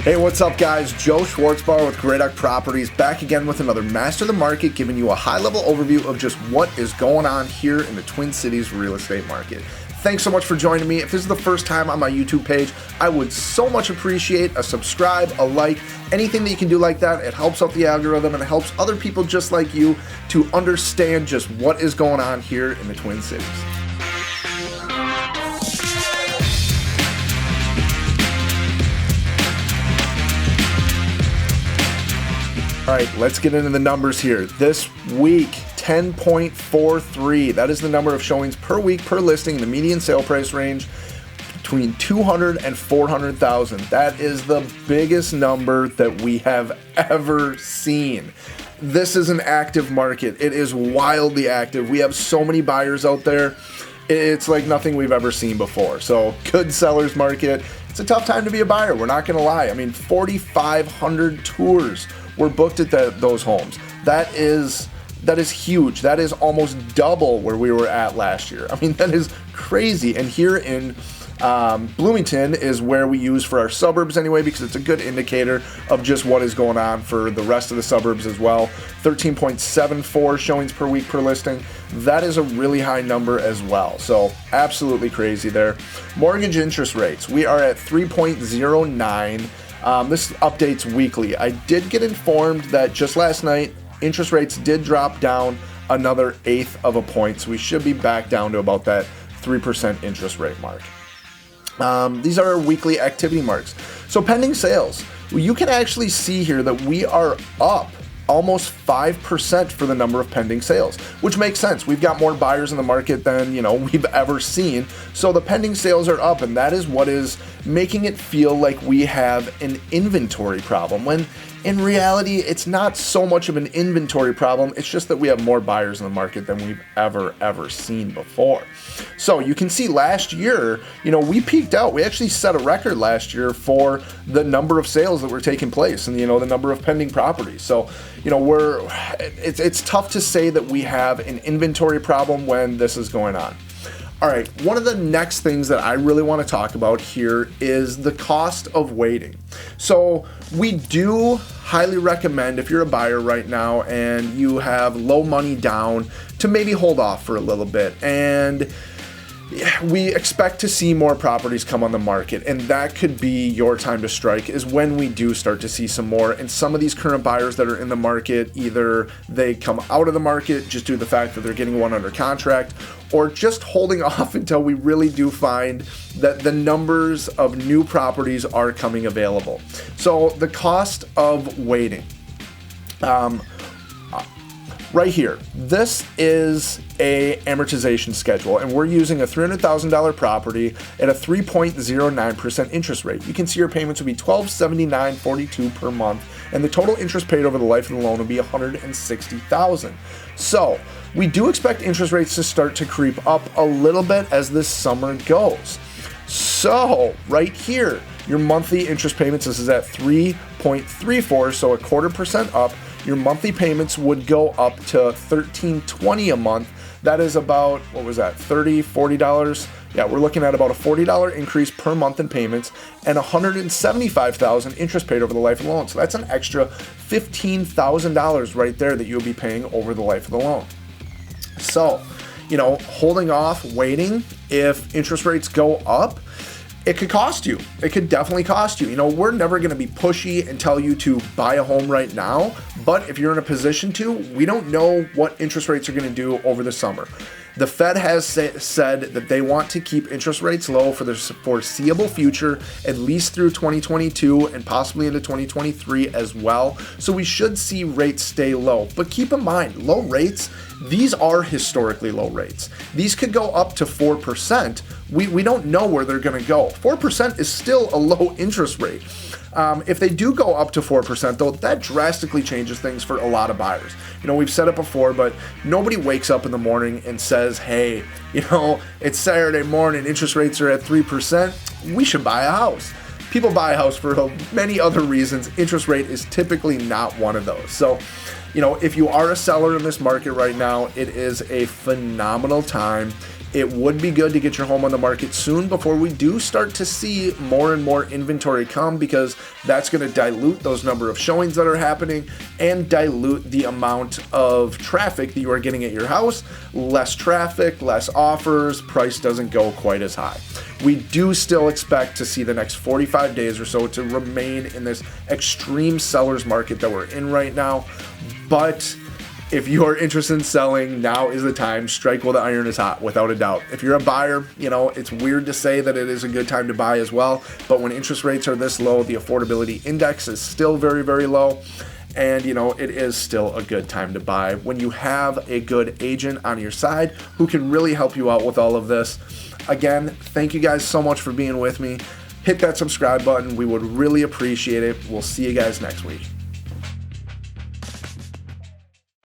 Hey, what's up guys? Joe Schwartzbauer with Great Oak Properties back again with another Master the Market, giving you a high-level overview of just what is going on here in the Twin Cities real estate market. Thanks so much for joining me. If this is the first time on my YouTube page, I would so much appreciate a subscribe, a like, anything that you can do like that. It helps out the algorithm and it helps other people just like you to understand just what is going on here in the Twin Cities. All right, let's get into the numbers here. This week, 10.43. That is the number of showings per week per listing. The median sale price range between 200 and 400,000. That is the biggest number that we have ever seen. This is an active market. It is wildly active. We have so many buyers out there. It's like nothing we've ever seen before. So good sellers market. It's a tough time to be a buyer. We're not going to lie. I mean, 4,500 tours were booked at those homes. That is huge. That is almost double where we were at last year. I mean, that is crazy. And here in Bloomington is where we use for our suburbs anyway, because it's a good indicator of just what is going on for the rest of the suburbs as well. 13.74 showings per week per listing. That is a really high number as well. So absolutely crazy there. Mortgage interest rates. We are at 3.09. This updates weekly. I did get informed that just last night, interest rates did drop down another 1/8 of a point. So we should be back down to about that 3% interest rate mark. These are our weekly activity marks. So pending sales, you can actually see here that we are up almost 5% for the number of pending sales, which makes sense. We've got more buyers in the market than we've ever seen. So the pending sales are up, and that is what is making it feel like we have an inventory problem, when in reality, it's not so much of an inventory problem. It's just that we have more buyers in the market than we've ever seen before. So you can see last year, we peaked out. We actually set a record last year for the number of sales that were taking place and, the number of pending properties. So, it's tough to say that we have an inventory problem when this is going on. All right, one of the next things that I really want to talk about here is the cost of waiting. So we do highly recommend, if you're a buyer right now and you have low money down, to maybe hold off for a little bit. And we expect to see more properties come on the market, and that could be your time to strike, is when we do start to see some more. And some of these current buyers that are in the market, either they come out of the market just due to the fact that they're getting one under contract, or just holding off until we really do find that the numbers of new properties are coming available. So the cost of waiting. Right here, this is a amortization schedule, and we're using a $300,000 property at a 3.09% interest rate. You can see your payments will be $1,279.42 per month, and the total interest paid over the life of the loan will be $160,000. So we do expect interest rates to start to creep up a little bit as this summer goes. So right here, your monthly interest payments, this is at 3.34, so 1/4% up. Your monthly payments would go up to $1,320 a month. That is about, $30, $40? Yeah, we're looking at about a $40 increase per month in payments and $175,000 interest paid over the life of the loan. So that's an extra $15,000 right there that you'll be paying over the life of the loan. So, holding off, waiting, if interest rates go up, it could cost you. It could definitely cost you. We're never going to be pushy and tell you to buy a home right now, but if you're in a position to, we don't know what interest rates are going to do over the summer. The Fed has said that they want to keep interest rates low for the foreseeable future, at least through 2022 and possibly into 2023 as well. So we should see rates stay low. But keep in mind, low rates, these are historically low rates. These could go up to 4%. We don't know where they're going to go. 4% is still a low interest rate. If they do go up to 4%, though, that drastically changes things for a lot of buyers. We've said it before, but nobody wakes up in the morning and says, hey, it's Saturday morning, interest rates are at 3%, we should buy a house. People buy a house for many other reasons. Interest rate is typically not one of those. So, if you are a seller in this market right now, it is a phenomenal time It would be good to get your home on the market soon before we do start to see more and more inventory come, because that's going to dilute those number of showings that are happening and dilute the amount of traffic that you are getting at your house. Less traffic, less offers, price doesn't go quite as high. We do still expect to see the next 45 days or so to remain in this extreme seller's market that we're in right now. But if you are interested in selling, now is the time. Strike while the iron is hot, without a doubt. If you're a buyer, it's weird to say that it is a good time to buy as well, but when interest rates are this low, the affordability index is still very, very low, and it is still a good time to buy when you have a good agent on your side who can really help you out with all of this. Again, thank you guys so much for being with me. Hit that subscribe button. We would really appreciate it. We'll see you guys next week.